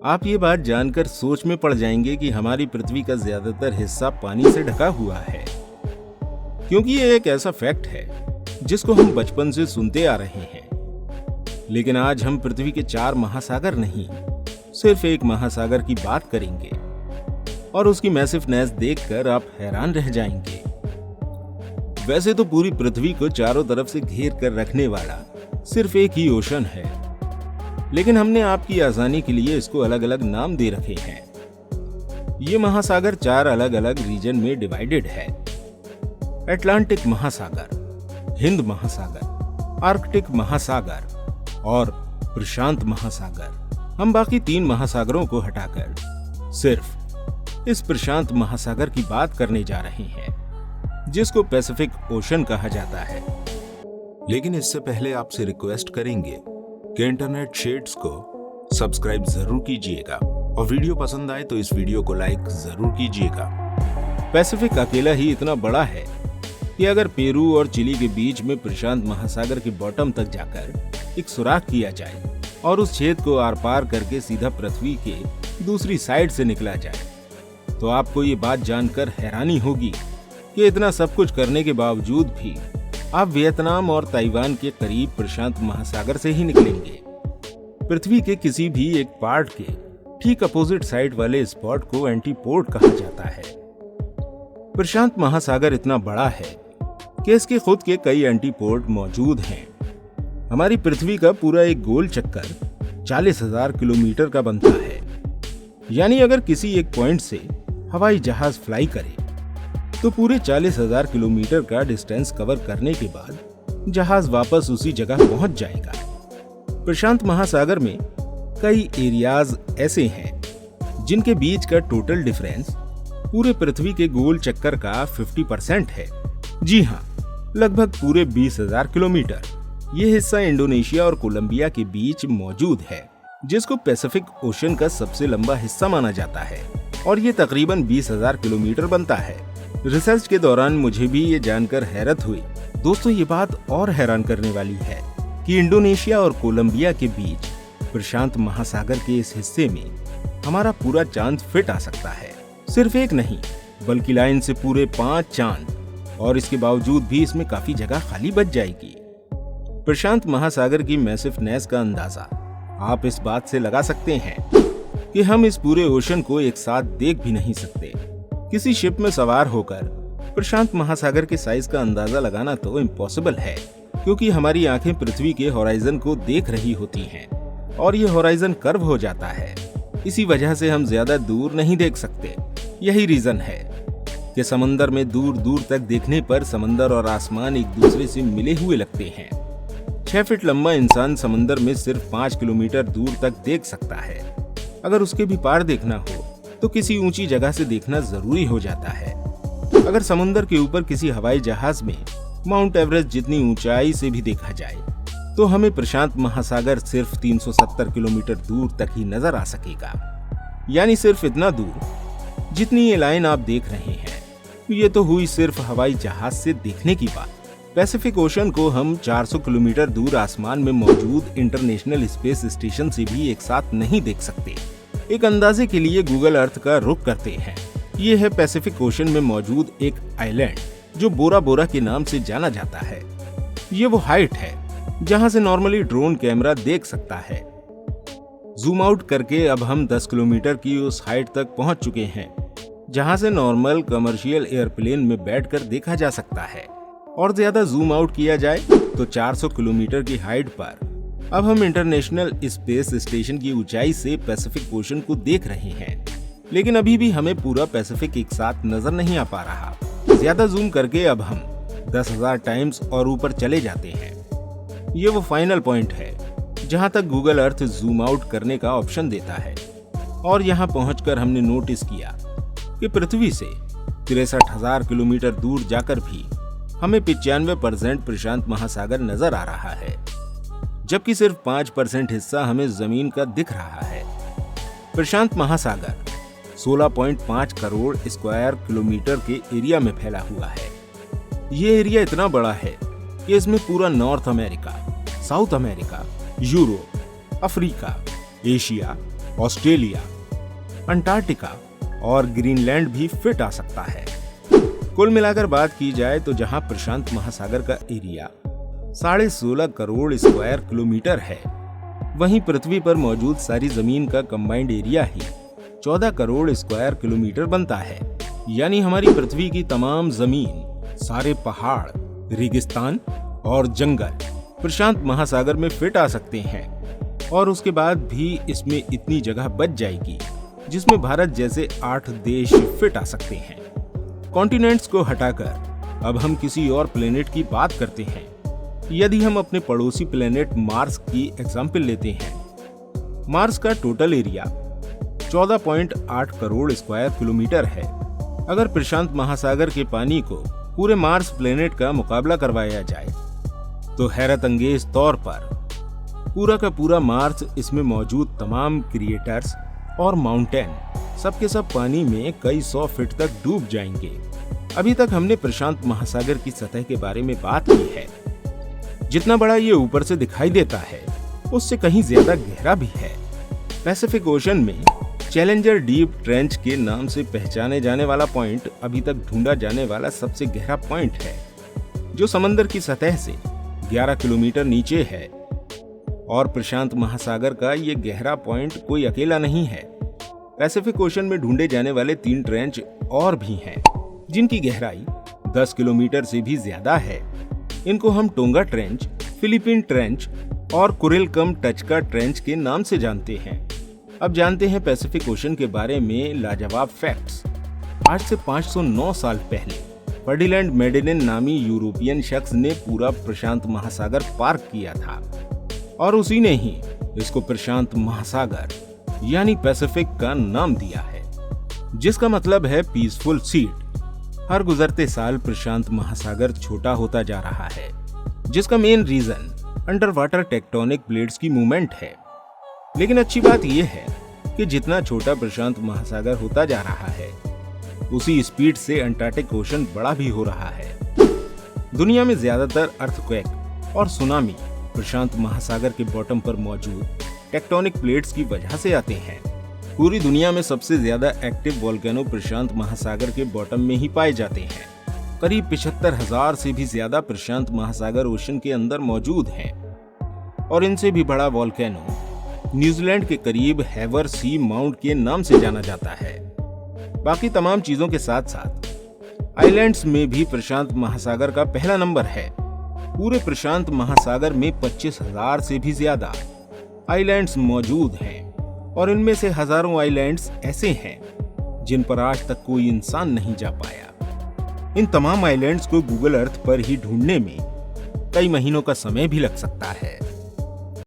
आप ये बात जानकर सोच में पड़ जाएंगे कि हमारी पृथ्वी का ज्यादातर हिस्सा पानी से ढका हुआ है, क्योंकि ये एक ऐसा फैक्ट है जिसको हम बचपन से सुनते आ रहे हैं। लेकिन आज हम पृथ्वी के 4 महासागर नहीं, सिर्फ एक महासागर की बात करेंगे और उसकी मैसिवनेस देखकर आप हैरान रह जाएंगे। वैसे तो पूरी पृथ्वी को चारों तरफ से घेर कर रखने वाला सिर्फ एक ही ओशन है, लेकिन हमने आपकी आसानी के लिए इसको अलग अलग नाम दे रखे हैं। ये महासागर 4 अलग अलग रीजन में डिवाइडेड है। अटलांटिक महासागर, हिंद महासागर, आर्कटिक महासागर और प्रशांत महासागर। हम बाकी 3 महासागरों को हटाकर सिर्फ इस प्रशांत महासागर की बात करने जा रहे हैं, जिसको पैसिफिक ओशन कहा जाता है। लेकिन इससे पहले आपसे रिक्वेस्ट करेंगे कि इंटरनेट शेड्स को सब्सक्राइब जरूर कीजिएगा और वीडियो पसंद आए तो इस वीडियो को लाइक जरूर कीजिएगा। पैसिफिक अकेला ही इतना बड़ा है कि अगर पेरू और चिली के बीच में प्रशांत महासागर के बॉटम तक जाकर एक सुराख किया जाए और उस छेद को आर पार करके सीधा पृथ्वी के दूसरी साइड से निकला जाए, तो आपको ये बात जानकर हैरानी होगी कि इतना सब कुछ करने के बावजूद भी आप वियतनाम और ताइवान के करीब प्रशांत महासागर से ही निकलेंगे। पृथ्वी के किसी भी एक पार्ट के ठीक अपोजिट साइड वाले स्पॉट को एंटीपोड कहा जाता है। प्रशांत महासागर इतना बड़ा है कि इसके खुद के कई एंटीपोड मौजूद हैं। हमारी पृथ्वी का पूरा एक गोल चक्कर 40,000 किलोमीटर का बनता है। यानी अगर किसी एक पॉइंट से हवाई जहाज फ्लाई करे तो पूरे 40,000 किलोमीटर का डिस्टेंस कवर करने के बाद जहाज वापस उसी जगह पहुंच जाएगा। प्रशांत महासागर में कई एरियाज ऐसे हैं जिनके बीच का टोटल डिफरेंस पूरे पृथ्वी के गोल चक्कर का 50% है। जी हाँ, लगभग पूरे 20,000 किलोमीटर। ये हिस्सा इंडोनेशिया और कोलंबिया के बीच मौजूद है, जिसको पैसिफिक ओशन का सबसे लंबा हिस्सा माना जाता है और ये तकरीबन 20,000 किलोमीटर बनता है। रिसर्च के दौरान मुझे भी ये जानकर हैरत हुई। दोस्तों, ये बात और हैरान करने वाली है कि इंडोनेशिया और कोलंबिया के बीच प्रशांत महासागर के इस हिस्से में हमारा पूरा चांद फिट आ सकता है। सिर्फ एक नहीं, बल्कि लाइन से पूरे 5 चांद, और इसके बावजूद भी इसमें काफी जगह खाली बच जाएगी। प्रशांत महासागर की मैसिवनेस का अंदाजा आप इस बात से लगा सकते हैं कि हम इस पूरे ओशन को एक साथ देख भी नहीं सकते। किसी शिप में सवार होकर प्रशांत महासागर के साइज का अंदाजा लगाना तो इम्पॉसिबल है, क्योंकि हमारी आंखें पृथ्वी के होराइजन को देख रही होती हैं और ये होराइजन कर्व हो जाता है। इसी वजह से हम ज्यादा दूर नहीं देख सकते। यही रीजन है कि समंदर में दूर दूर तक देखने पर समंदर और आसमान एक दूसरे से मिले हुए लगते हैं। 6 फीट लंबा इंसान समंदर में सिर्फ 5 किलोमीटर दूर तक देख सकता है। अगर उसके भी पार देखना हो तो किसी ऊंची जगह से देखना जरूरी हो जाता है। अगर समुद्र के ऊपर किसी हवाई जहाज में माउंट एवरेस्ट जितनी ऊंचाई से भी देखा जाए तो हमें प्रशांत महासागर सिर्फ 370 किलोमीटर दूर तक ही नजर आ सकेगा। यानी सिर्फ इतना दूर जितनी ये लाइन आप देख रहे हैं। ये तो हुई सिर्फ हवाई जहाज से देखने की बात। पैसिफिक ओशन को हम 400 किलोमीटर दूर आसमान में मौजूद इंटरनेशनल स्पेस स्टेशन से भी एक साथ नहीं देख सकते। एक अंदाजे के लिए गूगल अर्थ का रुख करते हैं। ये है पैसिफिक ओशन में मौजूद एक आइलैंड जो बोरा बोरा के नाम से जाना जाता है। ये वो हाइट है जहां से नॉर्मली ड्रोन कैमरा देख सकता है। जूम आउट करके अब हम 10 किलोमीटर की उस हाइट तक पहुंच चुके हैं जहां से नॉर्मल कमर्शियल एयरप्लेन में बैठकर देखा जा सकता है। और ज्यादा जूम आउट किया जाए तो 400 किलोमीटर की हाइट पर अब हम इंटरनेशनल स्पेस स्टेशन की ऊंचाई से पैसिफिक ओशन को देख रहे हैं। लेकिन अभी भी हमें पूरा पैसिफिक एक साथ नजर नहीं आ पा रहा। ज्यादा जूम करके अब हम 10,000 टाइम्स और ऊपर चले जाते हैं। ये वो फाइनल पॉइंट है जहां तक गूगल अर्थ जूम आउट करने का ऑप्शन देता है। और यहां पहुंचकर हमने नोटिस किया कि पृथ्वी से 63,000 किलोमीटर दूर जाकर भी हमें 95% प्रशांत महासागर नजर आ रहा है, जबकि सिर्फ 5% हिस्सा हमें जमीन का दिख रहा है। प्रशांत महासागर 16.5 करोड़ स्क्वायर किलोमीटर के एरिया में फैला हुआ है। ये एरिया इतना बड़ा है कि इसमें पूरा north America, south America, Europe, Africa, Asia Australia, Antarctica और ग्रीनलैंड भी फिट आ सकता है। कुल मिलाकर बात की जाए तो जहां प्रशांत महासागर का एरिया 16.5 करोड़ स्क्वायर किलोमीटर है, वहीं पृथ्वी पर मौजूद सारी जमीन का कंबाइंड एरिया ही 14 करोड़ स्क्वायर किलोमीटर बनता है। यानी हमारी पृथ्वी की तमाम जमीन, सारे पहाड़, रेगिस्तान और जंगल प्रशांत महासागर में फिट आ सकते हैं। और उसके बाद भी इसमें इतनी जगह बच जाएगी जिसमें भारत जैसे 8 देश फिट आ सकते हैं। कॉन्टिनेंट्स को हटाकर अब हम किसी और प्लेनेट की बात करते हैं। यदि हम अपने पड़ोसी प्लेनेट मार्स की एग्जाम्पल लेते हैं, मार्स का total area 14.8 crore square kilometre है। अगर प्रशांत महासागर के पानी को पूरे मार्स प्लेनेट का मुकाबला करवाया जाए तो हैरत अंगेज तौर पर पूरा का पूरा मार्स, इसमें मौजूद तमाम क्रिएटर्स और माउंटेन सबके सब पानी में कई 100 फीट तक डूब जाएंगे। अभी तक हमने प्रशांत महासागर की सतह के बारे में बात की है। जितना बड़ा ये ऊपर से दिखाई देता है उससे कहीं ज्यादा गहरा भी है। पैसिफिक ओशन में चैलेंजर डीप ट्रेंच के नाम से पहचाने जाने वाला पॉइंट अभी तक ढूंढा जाने वाला सबसे गहरा पॉइंट है, जो समंदर की सतह से 11 किलोमीटर नीचे है। और प्रशांत महासागर का ये गहरा पॉइंट कोई अकेला नहीं है। पैसिफिक ओशन में ढूंढे जाने वाले 3 ट्रेंच और भी हैं, जिनकी गहराई 10 किलोमीटर से भी ज्यादा है। इनको हम टोंगा ट्रेंच, फिलीपीन ट्रेंच और कुरिलकम टचका ट्रेंच के नाम से जानते हैं। अब जानते हैं पैसिफिक ओशन के बारे में लाजवाब फैक्ट्स। आज से 509 साल पहले फर्डिनैंड मेडिलन नामी यूरोपियन शख्स ने पूरा प्रशांत महासागर पार किया था और उसी ने ही इसको प्रशांत महासागर यानी पैसिफिक का नाम दिया है, जिसका मतलब है पीसफुल सीट। हर गुजरते साल प्रशांत महासागर छोटा होता जा रहा है, जिसका main reason underwater tectonic plates की मूवमेंट है। लेकिन अच्छी बात यह है कि जितना छोटा प्रशांत महासागर होता जा रहा है, उसी स्पीड से अंटार्कटिक ओशन बड़ा भी हो रहा है। दुनिया में ज्यादातर अर्थक्वेक और सुनामी प्रशांत महासागर के बॉटम पर मौजूद टेक्टोनिक प्लेट्स की वजह से आते हैं। पूरी दुनिया में सबसे ज्यादा एक्टिव वोल्केनो प्रशांत महासागर के बॉटम में ही पाए जाते हैं। करीब 75,000 से भी ज्यादा प्रशांत महासागर ओशन के अंदर मौजूद हैं। और इनसे भी बड़ा वोल्केनो न्यूजीलैंड के करीब हैवर सी माउंट के नाम से जाना जाता है। बाकी तमाम चीजों के साथ साथ आइलैंड्स में भी प्रशांत महासागर का पहला नंबर है। पूरे प्रशांत महासागर में 25,000 से भी ज्यादा आइलैंड्स मौजूद हैं और इनमें से हजारों आइलैंड्स ऐसे हैं जिन पर आज तक कोई इंसान नहीं जा पाया। इन तमाम आइलैंड्स को गूगल अर्थ पर ही ढूंढने में कई महीनों का समय भी लग सकता है।